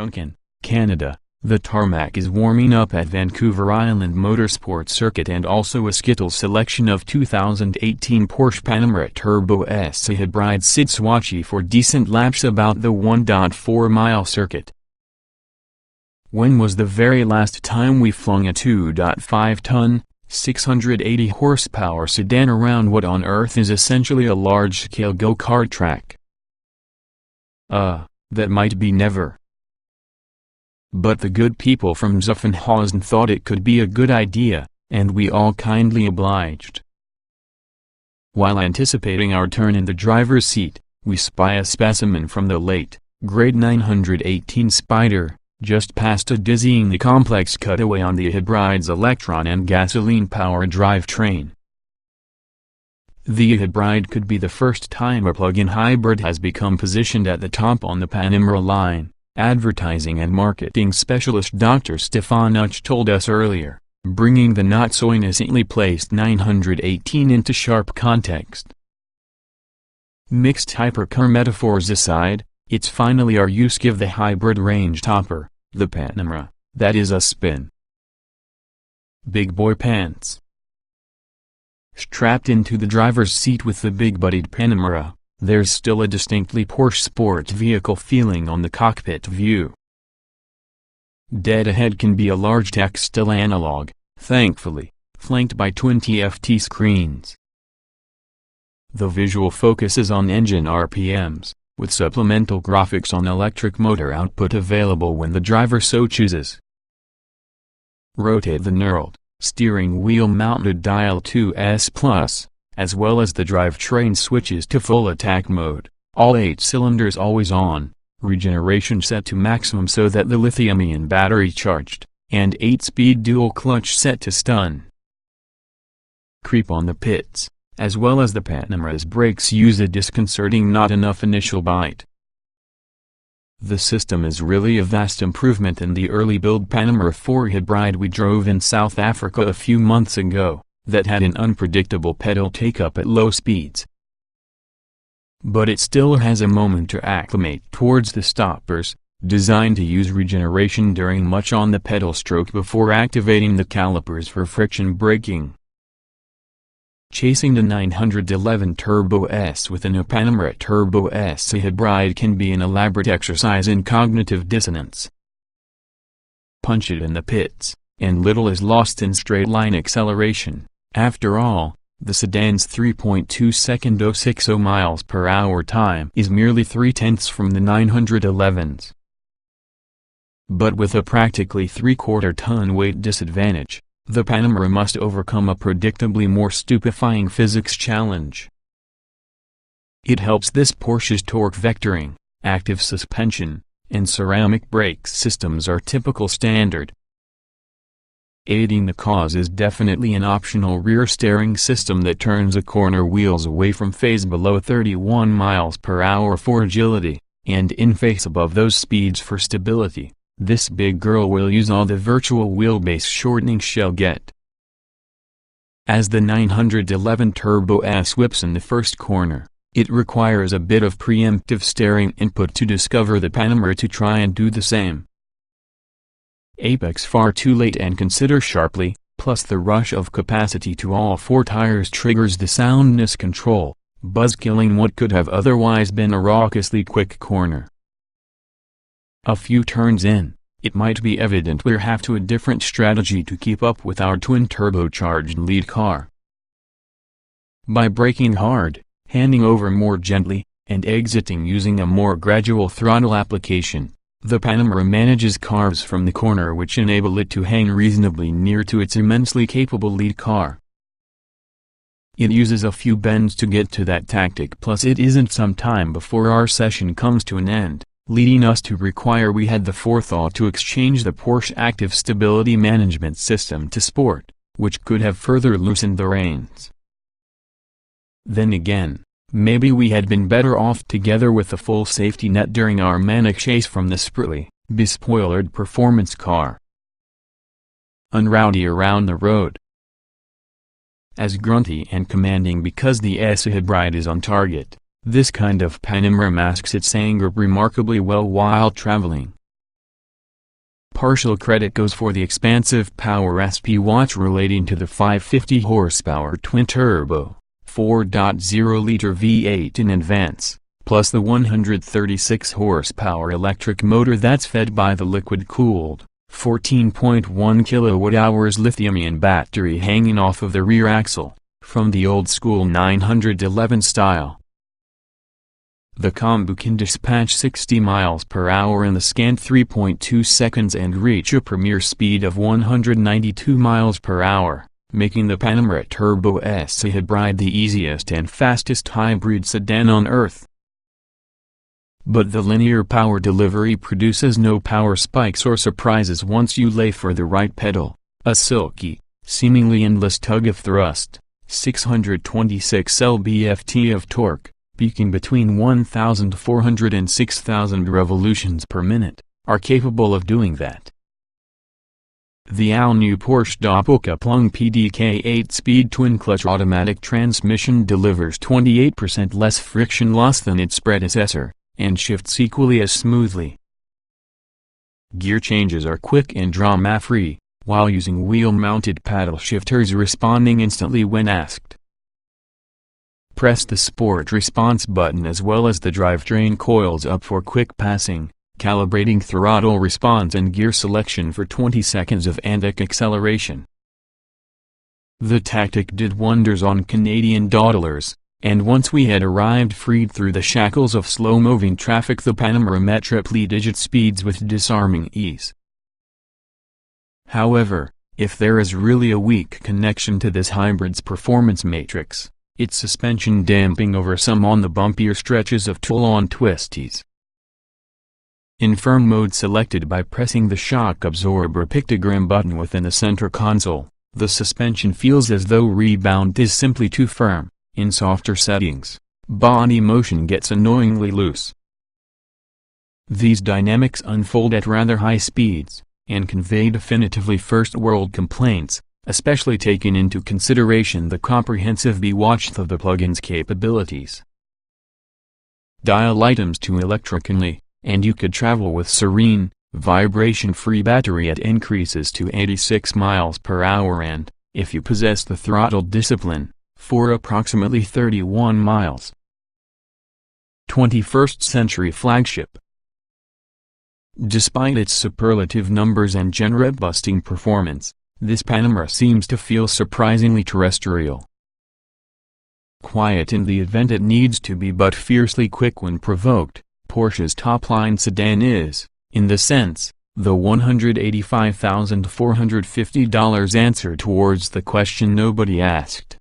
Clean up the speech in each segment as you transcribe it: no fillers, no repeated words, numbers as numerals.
Duncan, Canada, the tarmac is warming up at Vancouver Island Motorsports Circuit, and also a Skittles selection of 2018 Porsche Panamera Turbo S E-Hybrid sits watchy for decent laps about the 1.4-mile circuit. When was the very last time we flung a 2.5-ton, 680 horsepower sedan around what on earth is essentially a large-scale go-kart track? That might be never. But the good people from Zuffenhausen thought it could be a good idea, and we all kindly obliged. While anticipating our turn in the driver's seat, we spy a specimen from the late, grade 918 Spider, just past a dizzyingly complex cutaway on the hybrid's electron and gasoline-powered drivetrain. The hybrid could be the first time a plug-in hybrid has become positioned at the top on the Panamera line, advertising and marketing specialist Dr. Stefanuch told us earlier, bringing the not-so-innocently placed 918 into sharp context. Mixed hypercar metaphors aside, it's finally our use give the hybrid range topper, the Panamera, that is a spin. Big boy pants. Strapped into the driver's seat with the big-bodied Panamera, there's still a distinctly Porsche sport vehicle feeling on the cockpit view. Dead ahead can be a large textile analog, thankfully, flanked by twin TFT screens. The visual focus is on engine RPMs, with supplemental graphics on electric motor output available when the driver so chooses. Rotate the knurled, steering wheel-mounted dial 2S+, as well as the drivetrain switches to full attack mode, all 8 cylinders always on, regeneration set to maximum so that the lithium-ion battery charged, and 8-speed dual clutch set to stun. Creep on the pits, as well as the Panamera's brakes use a disconcerting not enough initial bite. The system is really a vast improvement in the early build Panamera 4 hybrid we drove in South Africa a few months ago, that had an unpredictable pedal take-up at low speeds. But it still has a moment to acclimate towards the stoppers, designed to use regeneration during much on the pedal stroke before activating the calipers for friction braking. Chasing the 911 Turbo S within a Panamera Turbo S E-Hybrid can be an elaborate exercise in cognitive dissonance. Punch it in the pits, and little is lost in straight-line acceleration. After all, the sedan's 3.2-second 060 miles per hour time is merely 3/10 from the 911's. But with a practically 3/4-ton weight disadvantage, the Panamera must overcome a predictably more stupefying physics challenge. It helps this Porsche's torque vectoring, active suspension, and ceramic brake systems are typical standard. Aiding the cause is definitely an optional rear steering system that turns a corner wheels away from phase below 31 miles per hour for agility, and in phase above those speeds for stability. This big girl will use all the virtual wheelbase shortening she'll get. As the 911 Turbo S whips in the first corner, it requires a bit of preemptive steering input to discover the Panamera to try and do the same. Apex far too late and consider sharply, plus the rush of capacity to all 4 tires triggers the soundness control, buzz-killing what could have otherwise been a raucously quick corner. A few turns in, it might be evident we'll have to a different strategy to keep up with our twin-turbocharged lead car. By braking hard, handing over more gently, and exiting using a more gradual throttle application, the Panamera manages carves from the corner which enable it to hang reasonably near to its immensely capable lead car. It uses a few bends to get to that tactic, plus it isn't some time before our session comes to an end, leading us to require we had the forethought to exchange the Porsche Active Stability Management System to Sport, which could have further loosened the reins. Then again, maybe we had been better off together with a full safety net during our manic chase from the sprightly, bespoilered performance car. Unrowdy around the road. As grunty and commanding because the S E-Hybrid is on target, this kind of Panamera masks its anger remarkably well while traveling. Partial credit goes for the expansive Power SP watch relating to the 550 horsepower twin-turbo, 4.0-liter V8 in advance, plus the 136 horsepower electric motor that's fed by the liquid-cooled, 14.1 kWh lithium-ion battery hanging off of the rear axle, from the old-school 911 style. The combo can dispatch 60 miles per hour in the scant 3.2 seconds and reach a premier speed of 192 miles per hour, making the Panamera Turbo S E-Hybrid the easiest and fastest hybrid sedan on earth. But the linear power delivery produces no power spikes or surprises once you lay for the right pedal, a silky, seemingly endless tug of thrust, 626 lb-ft of torque, peaking between 1,400 and 6,000 revolutions per minute, are capable of doing that. The all-new Porsche Doppelkupplung PDK 8-speed twin-clutch automatic transmission delivers 28% less friction loss than its predecessor, and shifts equally as smoothly. Gear changes are quick and drama-free, while using wheel-mounted paddle shifters responding instantly when asked. Press the Sport Response button as well as the drivetrain coils up for quick passing, calibrating throttle response and gear selection for 20 seconds of antic acceleration. The tactic did wonders on Canadian dawdlers, and once we had arrived freed through the shackles of slow-moving traffic, the Panamera met triple-digit speeds with disarming ease. However, if there is really a weak connection to this hybrid's performance matrix, it's suspension damping over some on the bumpier stretches of Toulon twisties. In firm mode selected by pressing the shock absorber pictogram button within the center console, the suspension feels as though rebound is simply too firm. In softer settings, body motion gets annoyingly loose. These dynamics unfold at rather high speeds, and convey definitively first-world complaints, especially taking into consideration the comprehensive watch of the plugin's capabilities. Dial items to electrically, and you could travel with serene, vibration-free battery at increases to 86 miles per hour and, if you possess the throttle discipline, for approximately 31 miles. 21st century flagship. Despite its superlative numbers and genre-busting performance, this Panamera seems to feel surprisingly terrestrial. Quiet in the event it needs to be but fiercely quick when provoked, Porsche's top-line sedan is, in the sense, the $185,450 answer towards the question nobody asked.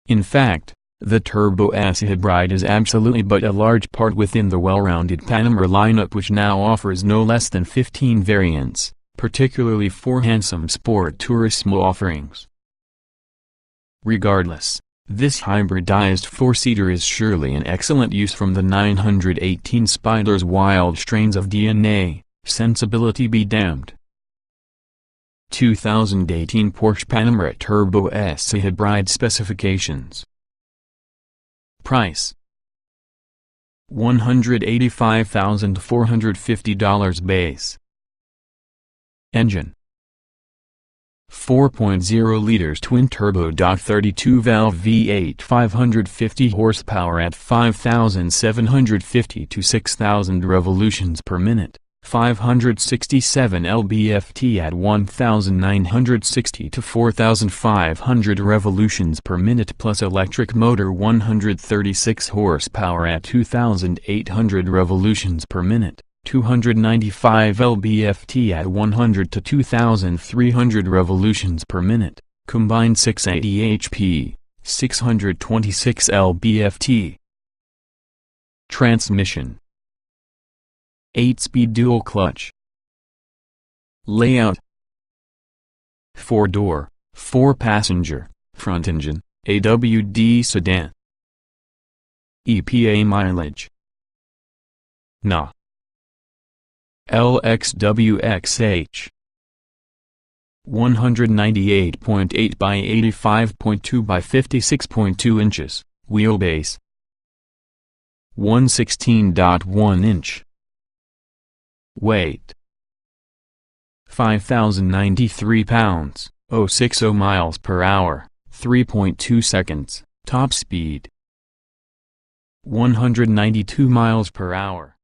In fact, the Turbo S E-Hybrid is absolutely but a large part within the well-rounded Panamera lineup, which now offers no less than 15 variants, particularly 4 handsome Sport Turismo offerings. Regardless, this hybridized 4-seater is surely an excellent use from the 918 Spider's wild strains of DNA, sensibility be damned. 2018 Porsche Panamera Turbo S E-Hybrid specifications. Price: $185,450 base. Engine: 4.0 liters twin-turbo, 32-valve V8, 550 horsepower at 5,750 to 6,000 revolutions per minute. 567 lb-ft at 1,960 to 4,500 revolutions per minute, plus electric motor 136 horsepower at 2,800 revolutions per minute, 295 lb-ft at 100 to 2,300 revolutions per minute, combined 680 HP, 626 lb-ft. Transmission: 8-speed dual clutch. Layout: 4-door, 4-passenger, front engine, AWD sedan. EPA mileage: Na. LXWXH 198.8 by 85.2 by 56.2 inches, wheelbase 116.1 inch. Weight 5,093 pounds, 060 miles per hour, 3.2 seconds, top speed 192 miles per hour.